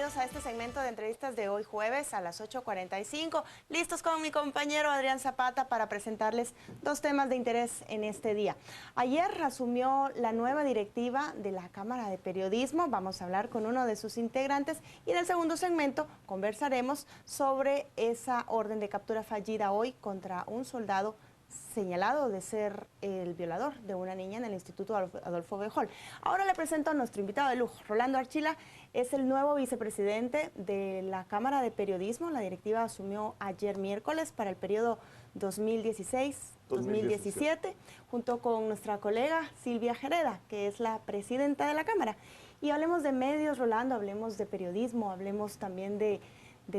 bienvenidos a este segmento de entrevistas de hoy jueves a las 8:45. Listos con mi compañero Adrián Zapata para presentarles dos temas de interés en este día. Ayer asumió la nueva directiva de la Cámara de Periodismo. Vamos a hablar con uno de sus integrantes y en el segundo segmento conversaremos sobre esa orden de captura fallida hoy contra un soldado señalado de ser el violador de una niña en el Instituto Adolfo Béjol. Ahora le presento a nuestro invitado de lujo. Rolando Archila es el nuevo vicepresidente de la Cámara de Periodismo. La directiva asumió ayer miércoles para el periodo 2016-2017, junto con nuestra colega Silvia Jereda, que es la presidenta de la Cámara. Y hablemos de medios, Rolando, hablemos de periodismo, hablemos también de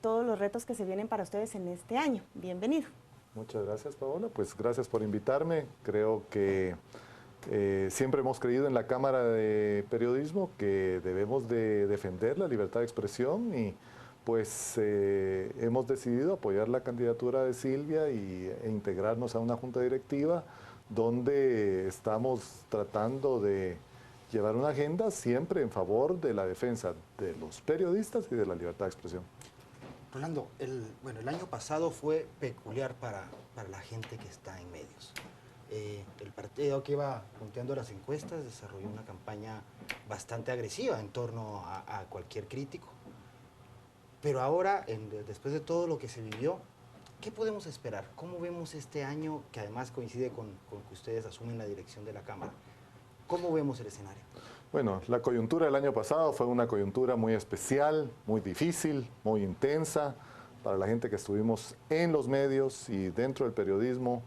todos los retos que se vienen para ustedes en este año. Bienvenido. Muchas gracias, Paola. Pues gracias por invitarme. Creo que siempre hemos creído en la Cámara de Periodismo que debemos de defender la libertad de expresión y pues hemos decidido apoyar la candidatura de Silvia e integrarnos a una junta directiva donde estamos tratando de llevar una agenda siempre en favor de la defensa de los periodistas y de la libertad de expresión. Rolando, el año pasado fue peculiar para la gente que está en medios. El partido que iba punteando las encuestas desarrolló una campaña bastante agresiva en torno a cualquier crítico. Pero ahora, después de todo lo que se vivió, ¿qué podemos esperar? ¿Cómo vemos este año, que además coincide con que ustedes asumen la dirección de la Cámara? ¿Cómo vemos el escenario? Bueno, la coyuntura del año pasado fue una coyuntura muy especial, muy difícil, muy intensa para la gente que estuvimos en los medios y dentro del periodismo,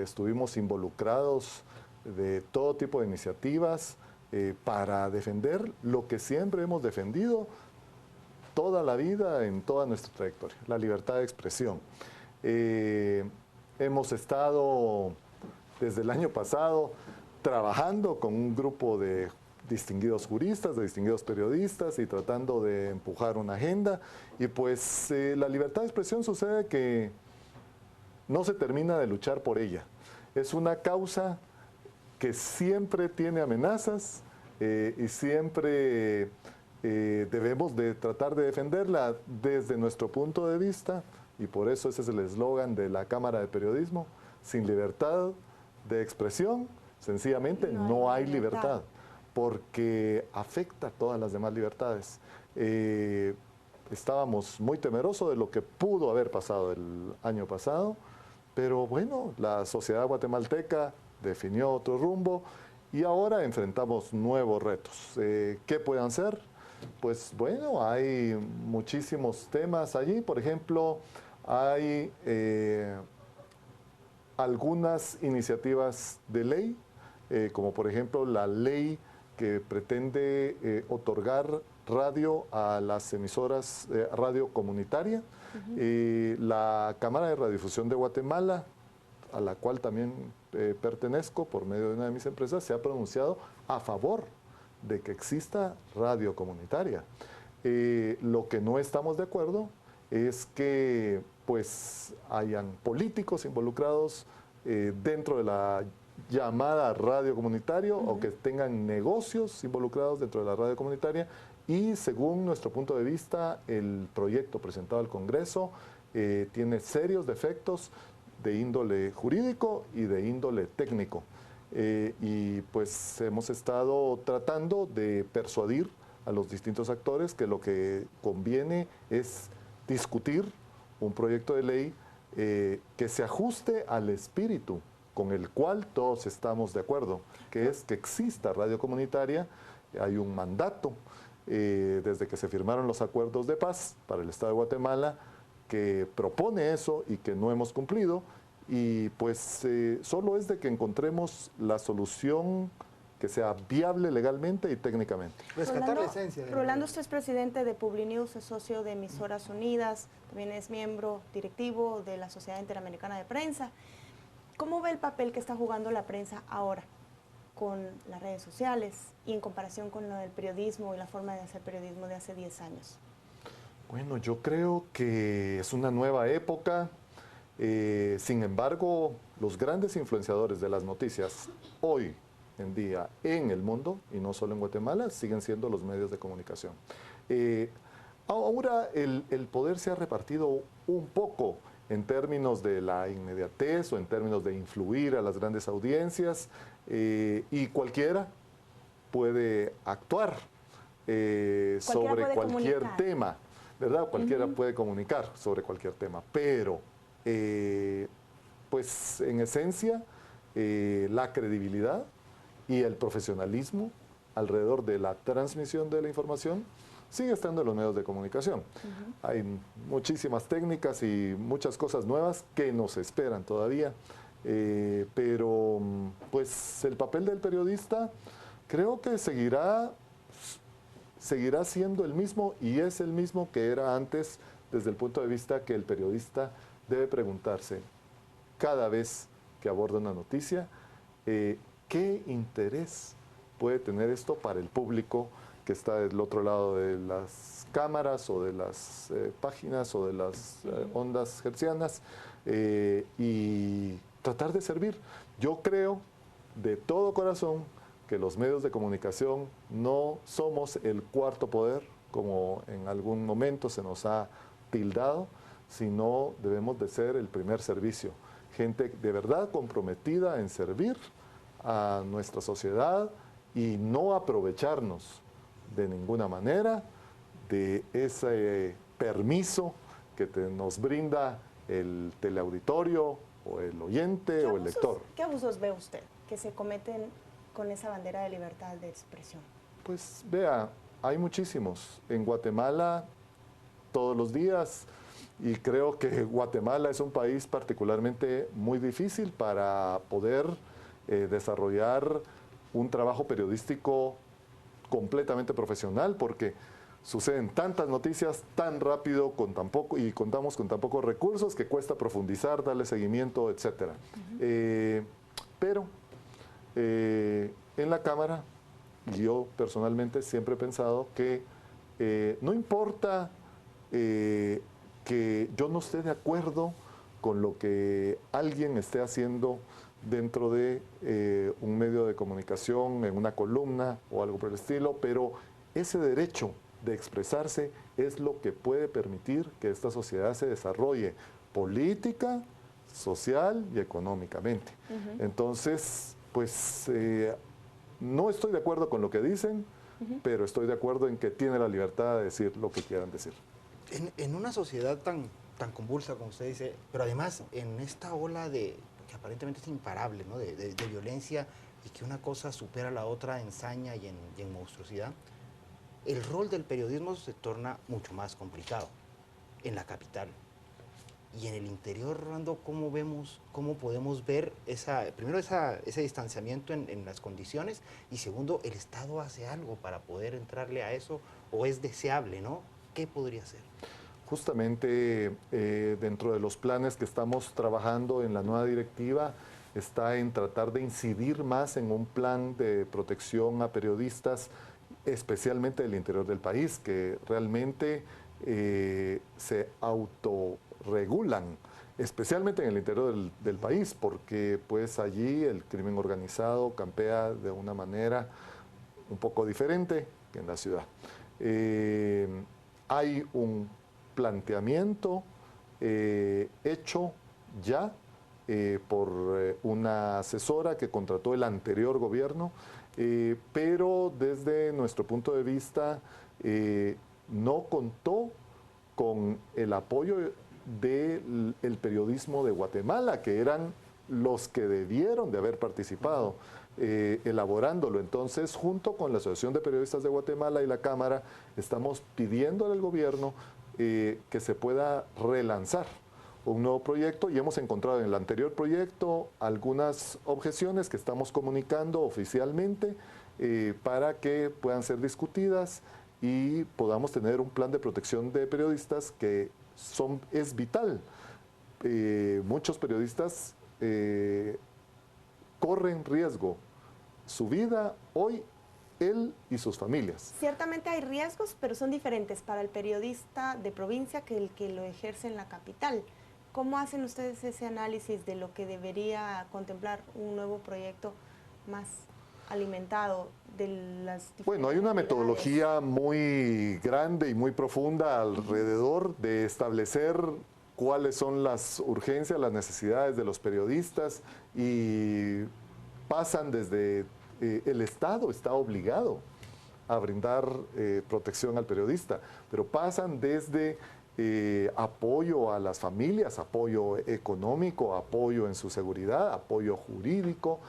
estuvimos involucrados de todo tipo de iniciativas para defender lo que siempre hemos defendido toda la vida en toda nuestra trayectoria, la libertad de expresión. Hemos estado desde el año pasado trabajando con un grupo de distinguidos juristas, de distinguidos periodistas y tratando de empujar una agenda. Y pues la libertad de expresión sucede que no se termina de luchar por ella. Es una causa que siempre tiene amenazas y siempre debemos de tratar de defenderla desde nuestro punto de vista, y por eso ese es el eslogan de la Cámara de Periodismo: sin libertad de expresión, sencillamente no hay libertad, porque afecta todas las demás libertades. Estábamos muy temerosos de lo que pudo haber pasado el año pasado, pero bueno, la sociedad guatemalteca definió otro rumbo y ahora enfrentamos nuevos retos. ¿Qué pueden ser? Pues bueno, hay muchísimos temas allí. Por ejemplo, hay algunas iniciativas de ley, como por ejemplo la ley que pretende otorgar radio a las emisoras radio comunitaria. La Cámara de Radiodifusión de Guatemala, a la cual también pertenezco por medio de una de mis empresas, se ha pronunciado a favor de que exista radio comunitaria. Lo que no estamos de acuerdo es que pues hayan políticos involucrados dentro de la llamada radio comunitaria o que tengan negocios involucrados dentro de la radio comunitaria, y según nuestro punto de vista el proyecto presentado al Congreso tiene serios defectos de índole jurídico y de índole técnico, y pues hemos estado tratando de persuadir a los distintos actores que lo que conviene es discutir un proyecto de ley que se ajuste al espíritu con el cual todos estamos de acuerdo, que es que exista radio comunitaria. Hay un mandato desde que se firmaron los acuerdos de paz para el Estado de Guatemala que propone eso y que no hemos cumplido, y pues solo es de que encontremos la solución que sea viable legalmente y técnicamente. Rescatar la esencia. Rolando, usted es presidente de Publinews, es socio de Emisoras Unidas, también es miembro directivo de la Sociedad Interamericana de Prensa. ¿Cómo ve el papel que está jugando la prensa ahora con las redes sociales y en comparación con lo del periodismo y la forma de hacer periodismo de hace 10 años? Bueno, yo creo que es una nueva época. Sin embargo, los grandes influenciadores de las noticias hoy en día en el mundo, y no solo en Guatemala, siguen siendo los medios de comunicación. Ahora el poder se ha repartido un poco en términos de la inmediatez o en términos de influir a las grandes audiencias, y cualquiera puede actuar sobre puede cualquier comunicar. tema, ¿verdad? Cualquiera puede comunicar sobre cualquier tema, pero pues en esencia la credibilidad y el profesionalismo alrededor de la transmisión de la información sigue estando en los medios de comunicación. Hay muchísimas técnicas y muchas cosas nuevas que nos esperan todavía, pero pues el papel del periodista creo que seguirá siendo el mismo, y es el mismo que era antes, desde el punto de vista que el periodista debe preguntarse cada vez que aborda una noticia, ¿qué interés puede tener esto para el público que está del otro lado de las cámaras o de las páginas o de las ondas hertzianas, y tratar de servir? Yo creo de todo corazón que los medios de comunicación no somos el cuarto poder, como en algún momento se nos ha tildado, sino debemos de ser el primer servicio. Gente de verdad comprometida en servir a nuestra sociedad y no aprovecharnos de ninguna manera de ese permiso que nos brinda el teleauditorio o el oyente o el lector. ¿Qué abusos ve usted que se cometen con esa bandera de libertad de expresión? Pues vea, hay muchísimos. En Guatemala todos los días, y creo que Guatemala es un país particularmente muy difícil para poder desarrollar un trabajo periodístico completamente profesional, porque suceden tantas noticias tan rápido con tan poco, y contamos con tan pocos recursos que cuesta profundizar, darle seguimiento, etcétera. Pero en la Cámara, yo personalmente siempre he pensado que no importa que yo no esté de acuerdo con lo que alguien esté haciendo dentro de un medio de comunicación, en una columna o algo por el estilo, pero ese derecho de expresarse es lo que puede permitir que esta sociedad se desarrolle política, social y económicamente. Entonces, pues no estoy de acuerdo con lo que dicen, pero estoy de acuerdo en que tiene la libertad de decir lo que quieran decir. En una sociedad tan convulsa, como usted dice, pero además en esta ola que aparentemente es imparable, ¿no? de violencia, y que una cosa supera a la otra en saña y en monstruosidad, el rol del periodismo se torna mucho más complicado en la capital. Y en el interior, Rolando, ¿cómo podemos ver primero ese distanciamiento en las condiciones? Y segundo, ¿el Estado hace algo para poder entrarle a eso? ¿O es deseable, no? ¿Qué podría hacer? Justamente dentro de los planes que estamos trabajando en la nueva directiva está en tratar de incidir más en un plan de protección a periodistas, especialmente del interior del país, que realmente se autorregulan, especialmente en el interior del país, porque pues allí el crimen organizado campea de una manera un poco diferente que en la ciudad. Hay un planteamiento hecho ya por una asesora que contrató el anterior gobierno, pero desde nuestro punto de vista no contó con el apoyo del periodismo de Guatemala, que eran los que debieron de haber participado elaborándolo. Entonces, junto con la Asociación de Periodistas de Guatemala y la Cámara, estamos pidiéndole al gobierno que se pueda relanzar un nuevo proyecto, y hemos encontrado en el anterior proyecto algunas objeciones que estamos comunicando oficialmente para que puedan ser discutidas y podamos tener un plan de protección de periodistas que es vital. Muchos periodistas corren riesgo su vida hoy, él y sus familias. Ciertamente hay riesgos, pero son diferentes para el periodista de provincia que el que lo ejerce en la capital. ¿Cómo hacen ustedes ese análisis de lo que debería contemplar un nuevo proyecto más alimentado de las Bueno, hay una diferentes metodología muy grande y muy profunda alrededor de establecer cuáles son las urgencias, las necesidades de los periodistas y pasan desde el Estado está obligado a brindar protección al periodista, pero pasan desde apoyo a las familias, apoyo económico, apoyo en su seguridad, apoyo jurídico.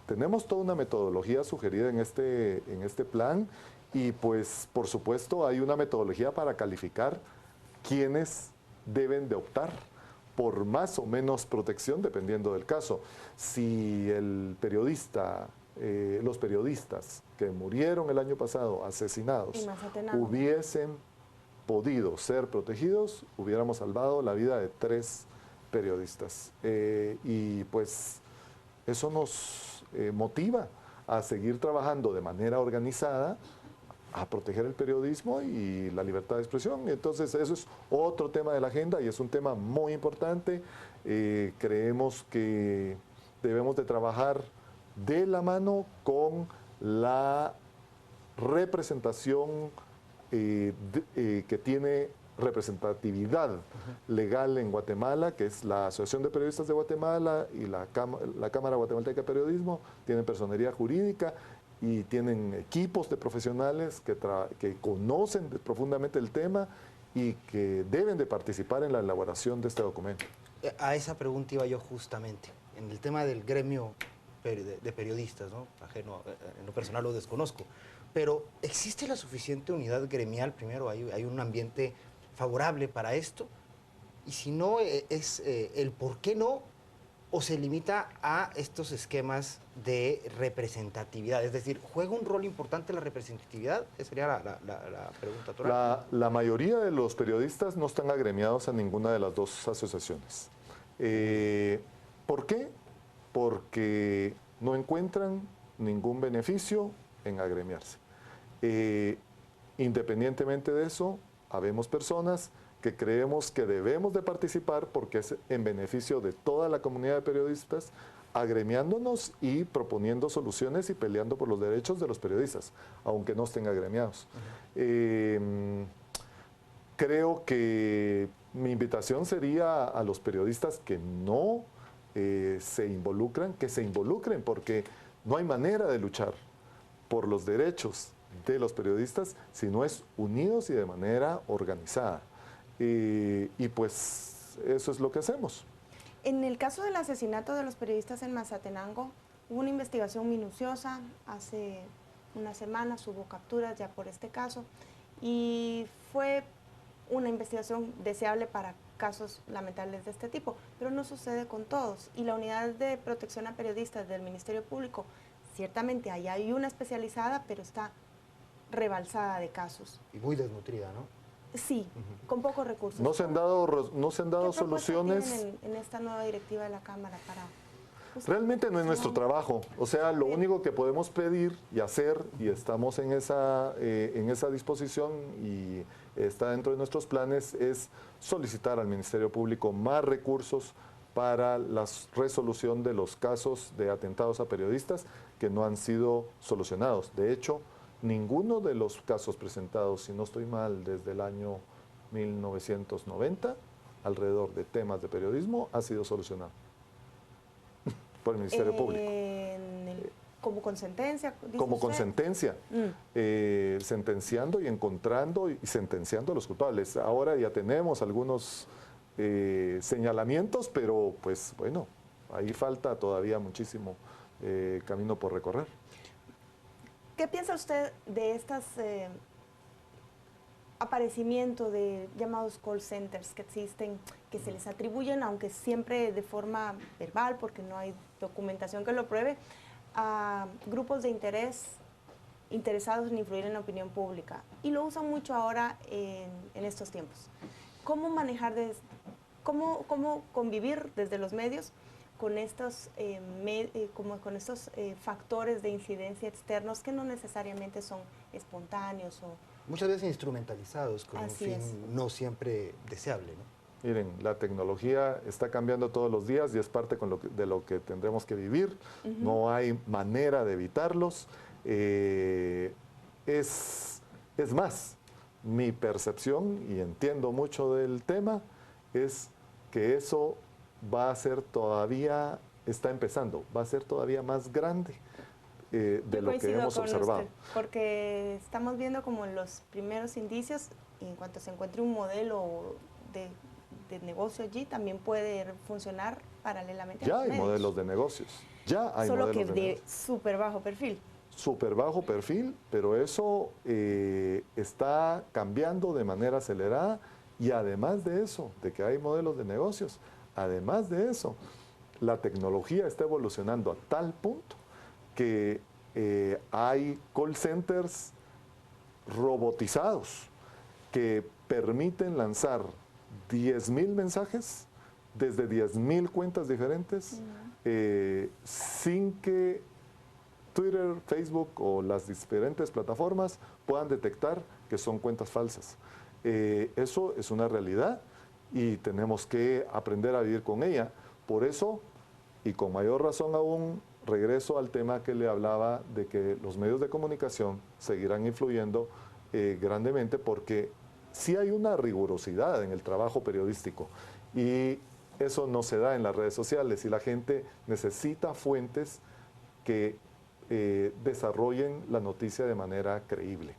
Tenemos toda una metodología sugerida en este plan y pues por supuesto hay una metodología para calificar quiénes deben de optar por más o menos protección dependiendo del caso. Si el periodista, los periodistas que murieron el año pasado asesinados hubiesen podido ser protegidos, hubiéramos salvado la vida de 3 periodistas. Y pues eso nos motiva a seguir trabajando de manera organizada a proteger el periodismo y la libertad de expresión. Entonces eso es otro tema de la agenda y es un tema muy importante. Creemos que debemos de trabajar de la mano con la representación que tiene representatividad legal en Guatemala, que es la Asociación de Periodistas de Guatemala y la Cámara Guatemalteca de Periodismo, tienen personería jurídica y tienen equipos de profesionales que conocen profundamente el tema y que deben de participar en la elaboración de este documento. A esa pregunta iba yo justamente, en el tema del gremio de periodistas, ¿no? Ajeno, en lo personal lo desconozco, pero ¿existe la suficiente unidad gremial? Primero, ¿hay un ambiente favorable para esto? Y si no, es el por qué no, o se limita a estos esquemas de representatividad. Es decir, ¿juega un rol importante la representatividad? Esa sería la pregunta, Toral. La mayoría de los periodistas no están agremiados a ninguna de las dos asociaciones. ¿Por qué? Porque no encuentran ningún beneficio en agremiarse. Independientemente de eso, habemos personas que creemos que debemos de participar porque es en beneficio de toda la comunidad de periodistas, agremiándonos y proponiendo soluciones y peleando por los derechos de los periodistas, aunque no estén agremiados. Creo que mi invitación sería a los periodistas que no se involucran, que se involucren, porque no hay manera de luchar por los derechos de los periodistas si no es unidos y de manera organizada. Y pues eso es lo que hacemos. En el caso del asesinato de los periodistas en Mazatenango, hubo una investigación minuciosa, hace unas semanas hubo capturas ya por este caso y fue una investigación deseable para casos lamentables de este tipo, pero no sucede con todos y la unidad de protección a periodistas del Ministerio Público, ciertamente ahí hay una especializada, pero está rebalsada de casos. Y muy desnutrida, ¿no? Sí, con pocos recursos. No se han dado soluciones. ¿Qué propuestas tienen en esta nueva directiva de la Cámara para...? Realmente no es nuestro trabajo. O sea, lo único que podemos pedir y hacer, y estamos en esa disposición y está dentro de nuestros planes, es solicitar al Ministerio Público más recursos para la resolución de los casos de atentados a periodistas que no han sido solucionados. De hecho, ninguno de los casos presentados, si no estoy mal, desde el año 1990, alrededor de temas de periodismo, ha sido solucionado por el Ministerio Público. ¿Como con sentencia? Como con sentencia, sentenciando y encontrando y sentenciando a los culpables. Ahora ya tenemos algunos señalamientos, pero pues bueno, ahí falta todavía muchísimo camino por recorrer. ¿Qué piensa usted de estas aparecimiento de llamados call centers que existen, que se les atribuyen, aunque siempre de forma verbal, porque no hay documentación que lo pruebe, a grupos de interés interesados en influir en la opinión pública? Y lo usan mucho ahora en estos tiempos. ¿Cómo manejar, cómo convivir desde los medios con estos, factores de incidencia externos que no necesariamente son espontáneos o... Muchas veces instrumentalizados con un fin no siempre deseable, ¿no? Miren, la tecnología está cambiando todos los días y es parte de lo que tendremos que vivir. No hay manera de evitarlos. Es más, mi percepción, y entiendo mucho del tema, es que eso va a ser todavía, está empezando, va a ser todavía más grande de lo que hemos observado. Porque estamos viendo como los primeros indicios, y en cuanto se encuentre un modelo de negocio allí, también puede funcionar paralelamente. Ya hay modelos de negocios, ya hay solo modelos que de súper bajo perfil. Súper bajo perfil, pero eso está cambiando de manera acelerada, y además de eso, de que hay modelos de negocios, además de eso, la tecnología está evolucionando a tal punto que hay call centers robotizados que permiten lanzar 10.000 mensajes desde 10.000 cuentas diferentes sin que Twitter, Facebook o las diferentes plataformas puedan detectar que son cuentas falsas. Eso es una realidad y tenemos que aprender a vivir con ella. Por eso, y con mayor razón aún, regreso al tema que le hablaba de que los medios de comunicación seguirán influyendo grandemente, porque sí hay una rigurosidad en el trabajo periodístico y eso no se da en las redes sociales, y la gente necesita fuentes que desarrollen la noticia de manera creíble,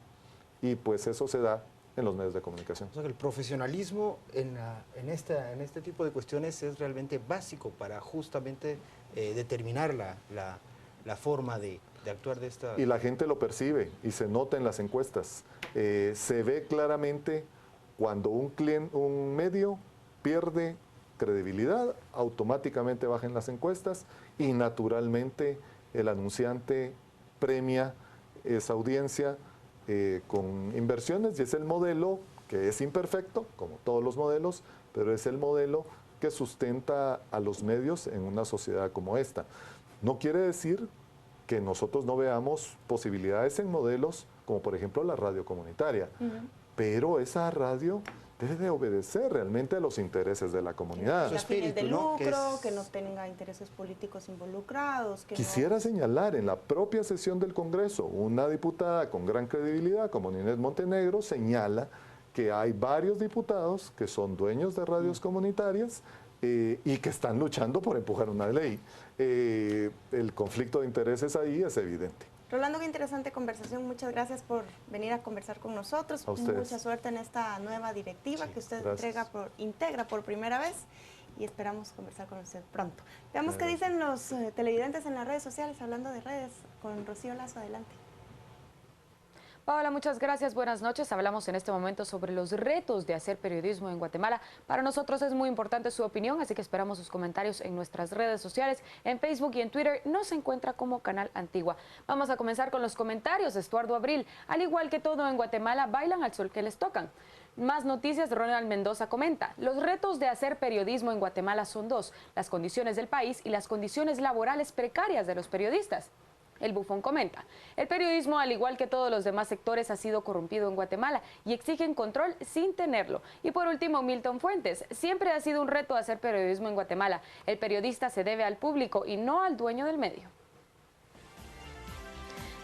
y pues eso se da en los medios de comunicación. O sea que el profesionalismo en este tipo de cuestiones es realmente básico para justamente determinar la forma de actuar de esta... Y la gente lo percibe y se nota en las encuestas. Se ve claramente cuando un medio pierde credibilidad, automáticamente bajan las encuestas y naturalmente el anunciante premia esa audiencia con inversiones, y es el modelo que es imperfecto, como todos los modelos, pero es el modelo que sustenta a los medios en una sociedad como esta. No quiere decir que nosotros no veamos posibilidades en modelos como por ejemplo la radio comunitaria, pero esa radio debe de obedecer realmente a los intereses de la comunidad. Que fines de lucro, que no tenga intereses políticos involucrados. Quisiera señalar, en la propia sesión del Congreso, una diputada con gran credibilidad como Ninette Montenegro señala que hay varios diputados que son dueños de radios comunitarias y que están luchando por empujar una ley. El conflicto de intereses ahí es evidente. Rolando, qué interesante conversación. Muchas gracias por venir a conversar con nosotros. Mucha suerte en esta nueva directiva que usted integra por primera vez, y esperamos conversar con usted pronto. Veamos qué dicen los televidentes en las redes sociales, hablando de redes, con Rocío Lazo. Adelante. Paola, muchas gracias. Buenas noches. Hablamos en este momento sobre los retos de hacer periodismo en Guatemala. Para nosotros es muy importante su opinión, así que esperamos sus comentarios en nuestras redes sociales. En Facebook y en Twitter nos encuentra como Canal Antigua. Vamos a comenzar con los comentarios. Estuardo Abril: al igual que todo en Guatemala, bailan al sol que les tocan. Más noticias. Ronald Mendoza comenta: los retos de hacer periodismo en Guatemala son dos: las condiciones del país y las condiciones laborales precarias de los periodistas. El Bufón comenta: el periodismo, al igual que todos los demás sectores, ha sido corrompido en Guatemala y exigen control sin tenerlo. Y por último, Milton Fuentes: siempre ha sido un reto hacer periodismo en Guatemala. El periodista se debe al público y no al dueño del medio.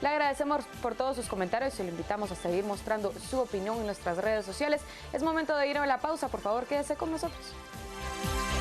Le agradecemos por todos sus comentarios y le invitamos a seguir mostrando su opinión en nuestras redes sociales. Es momento de ir a la pausa. Por favor, quédese con nosotros.